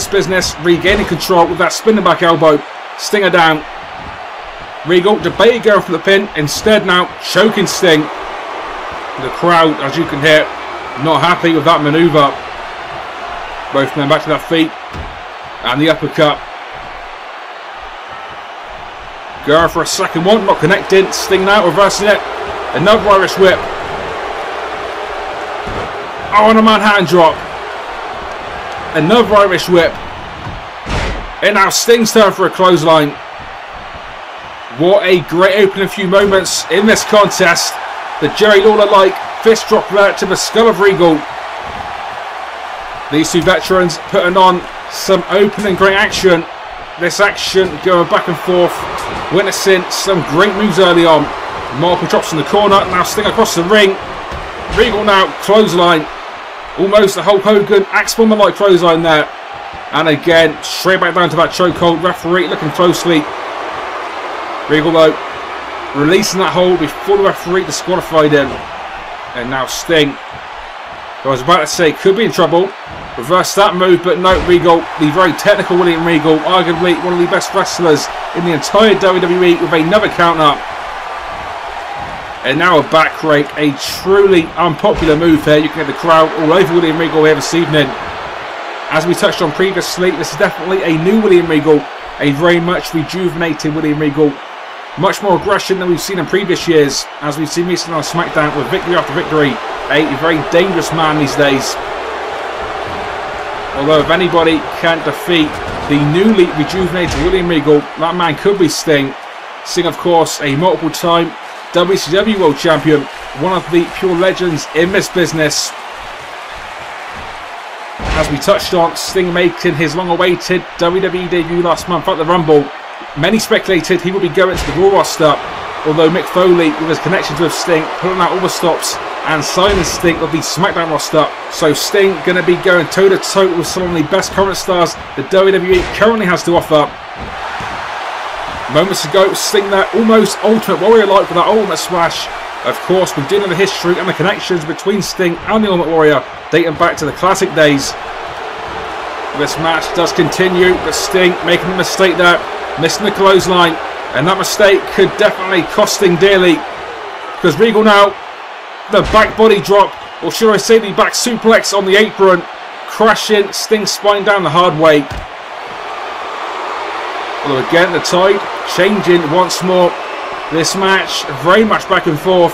this business, regaining control with that spinning back elbow. Stinger down. Regal debated going for the pin. Instead now, choking Sting. The crowd, as you can hear, not happy with that manoeuvre. Both men back to their feet. And the uppercut. Going for a second one, not connecting. Sting now reversing it. Another Irish whip. Oh, and a Manhattan drop. Another Irish whip. And now Sting's turn for a clothesline. What a great opening few moments in this contest. The Jerry Lawler-like fist drop there to the skull of Regal. These two veterans putting on some opening great action. This action going back and forth, witnessing some great moves early on. Multiple drops in the corner, now Sting across the ring. Regal now clothesline. Almost a Hulk Hogan Axe Bomber-like clothesline there. And again, straight back down to that chokehold. Referee looking closely. Regal though, releasing that hold before the referee disqualified him. And now Sting, I was about to say, could be in trouble. Reverse that move, but no, Regal, the very technical William Regal, arguably one of the best wrestlers in the entire WWE, with another counter. And now a back rake, a truly unpopular move here. You can get the crowd all over William Regal here this evening. As we touched on previously, this is definitely a new William Regal, a very much rejuvenated William Regal. Much more aggression than we've seen in previous years, as we've seen recently on SmackDown with victory after victory. A very dangerous man these days. Although if anybody can defeat the newly rejuvenated William Regal, that man could be Sting. Sting, of course, a multiple-time WCW World Champion, one of the pure legends in this business. As we touched on, Sting making his long-awaited WWE debut last month at the Rumble. Many speculated he would be going to the Raw roster, although Mick Foley, with his connections with Sting, pulling out all the stops and signing Sting of the SmackDown roster. So Sting going to be going toe-to-toe with some of the best current stars the WWE currently has to offer. Moments ago, Sting there, almost Ultimate Warrior-like with that Ultimate Smash. Of course, we're dealing with the history and the connections between Sting and the Ultimate Warrior, dating back to the classic days. This match does continue, but Sting making a mistake there, missing the clothesline, and that mistake could definitely cost Sting dearly. Because Regal now, the back body drop, or should I say the back suplex on the apron, crashing Sting's spine down the hard way. Although again, the tide changing once more. This match very much back and forth.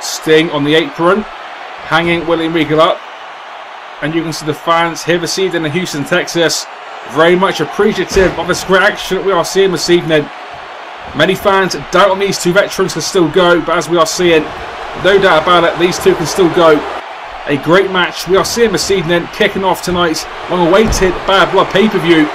Sting on the apron, hanging William Regal up. And you can see the fans here this evening in Houston, Texas, very much appreciative of this great action we are seeing this evening. Many fans doubt on these two veterans can still go, but as we are seeing, no doubt about it, these two can still go. A great match we are seeing this evening, kicking off tonight's long-awaited Bad Blood pay-per-view.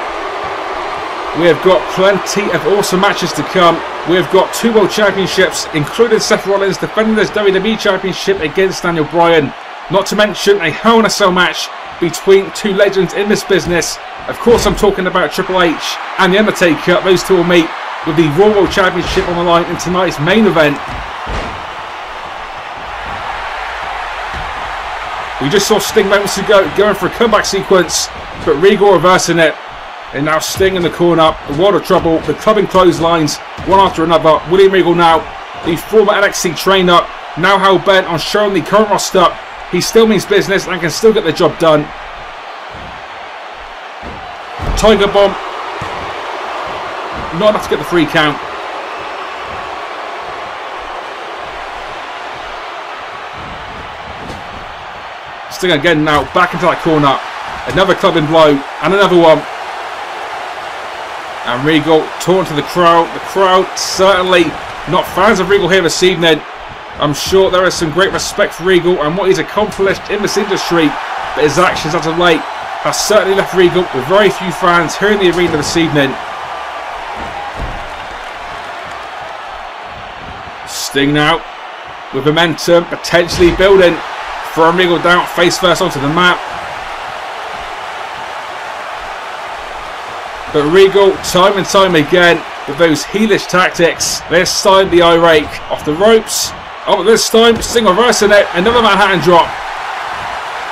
We have got plenty of awesome matches to come. We have got 2 World Championships, including Seth Rollins defending his WWE Championship against Daniel Bryan. Not to mention a Hell in a Cell match between 2 legends in this business. Of course, I'm talking about Triple H and The Undertaker. Those two will meet with the Raw World Championship on the line in tonight's main event. We just saw Sting moments ago going for a comeback sequence, but Regal reversing it. And now Sting in the corner, a world of trouble, the clubbing clotheslines, one after another. William Regal now, the former NXT trainer, now hell-bent on showing the current roster he still means business and can still get the job done. Tiger Bomb, not enough to get the 3 count. Sting again now, back into that corner. Another clubbing blow, and another one. And Regal torn to the crowd. The crowd certainly not fans of Regal here this evening. I'm sure there is some great respect for Regal and what he's accomplished in this industry, but his actions as of late have certainly left Regal with very few fans here in the arena this evening. Sting now with momentum potentially building, throwing Regal down face first onto the mat. But Regal, time and time again, with those heelish tactics. This time the eye rake off the ropes. Oh, this time Sting reversing it. Another Manhattan drop.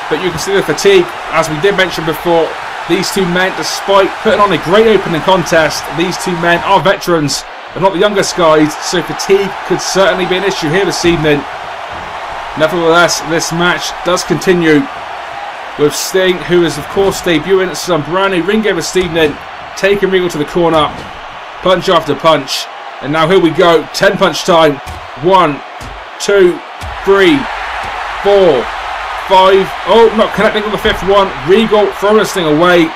But you can see the fatigue, as we did mention before. These two men, despite putting on a great opening contest, these two men are veterans. They're not the youngest guys, so fatigue could certainly be an issue here this evening. Nevertheless, this match does continue with Sting, who is of course debuting some brand new ring gear this evening, taking Regal to the corner, punch after punch. And now here we go, 10 punch time. 1, 2, 3, 4, 5. Oh, not connecting with the fifth one. Regal throwing this thing away.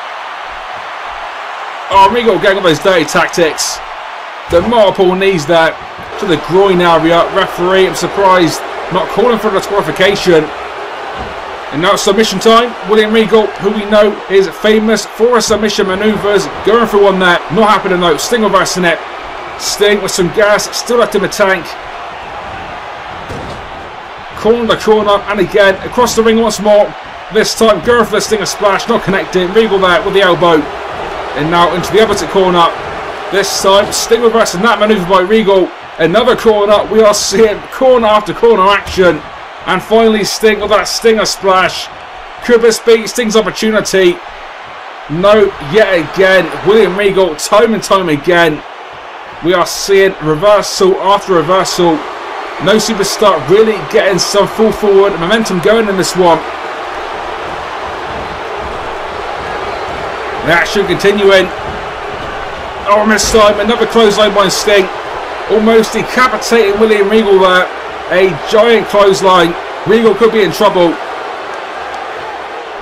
Oh, Regal getting all those dirty tactics. The multiple knees there to the groin area. Referee, I'm surprised, not calling for the disqualification. And now it's submission time. William Regal, who we know is famous for his submission maneuvers, going for one there. Not happening though. Sting reversing it. Sting with some gas, still left in the tank. Corner to corner, and again across the ring once more. This time going for the Stinger splash, not connecting. Regal there with the elbow. And now into the opposite corner. This time Sting reversing that manoeuvre by Regal. Another corner. We are seeing corner after corner action. And finally Sting with that Stinger splash. Could this be Sting's opportunity? No, yet again. William Regal, time and time again. We are seeing reversal after reversal. No superstar really getting some full forward momentum going in this one. The action continuing. Oh, and this time another clothesline by Sting. Almost decapitating William Regal there. A giant clothesline. Regal could be in trouble.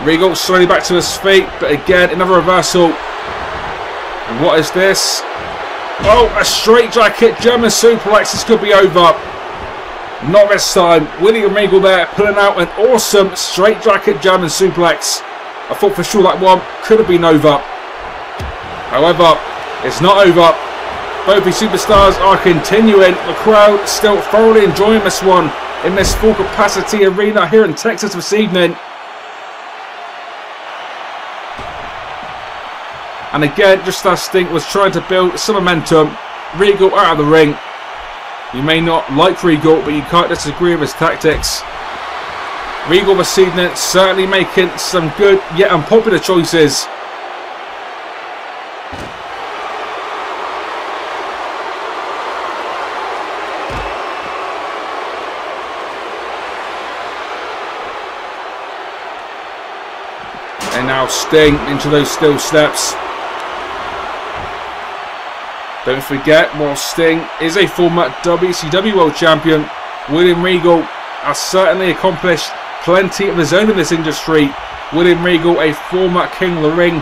Regal slowly back to his feet, but again another reversal. And what is this? Oh, a straight jacket German suplex. This could be over. Not this time. William Regal there pulling out an awesome straight jacket German suplex. I thought for sure that one could have been over. However, it's not over. Both these superstars are continuing. The crowd still thoroughly enjoying this one in this full capacity arena here in Texas this evening. And again, just as Sting was trying to build some momentum, Regal out of the ring. You may not like Regal, but you can't disagree with his tactics. Regal this evening certainly making some good yet unpopular choices. And now Sting into those steel steps. Don't forget, while Sting is a former WCW World Champion, William Regal has certainly accomplished plenty of his own in this industry. William Regal, a former King of the Ring,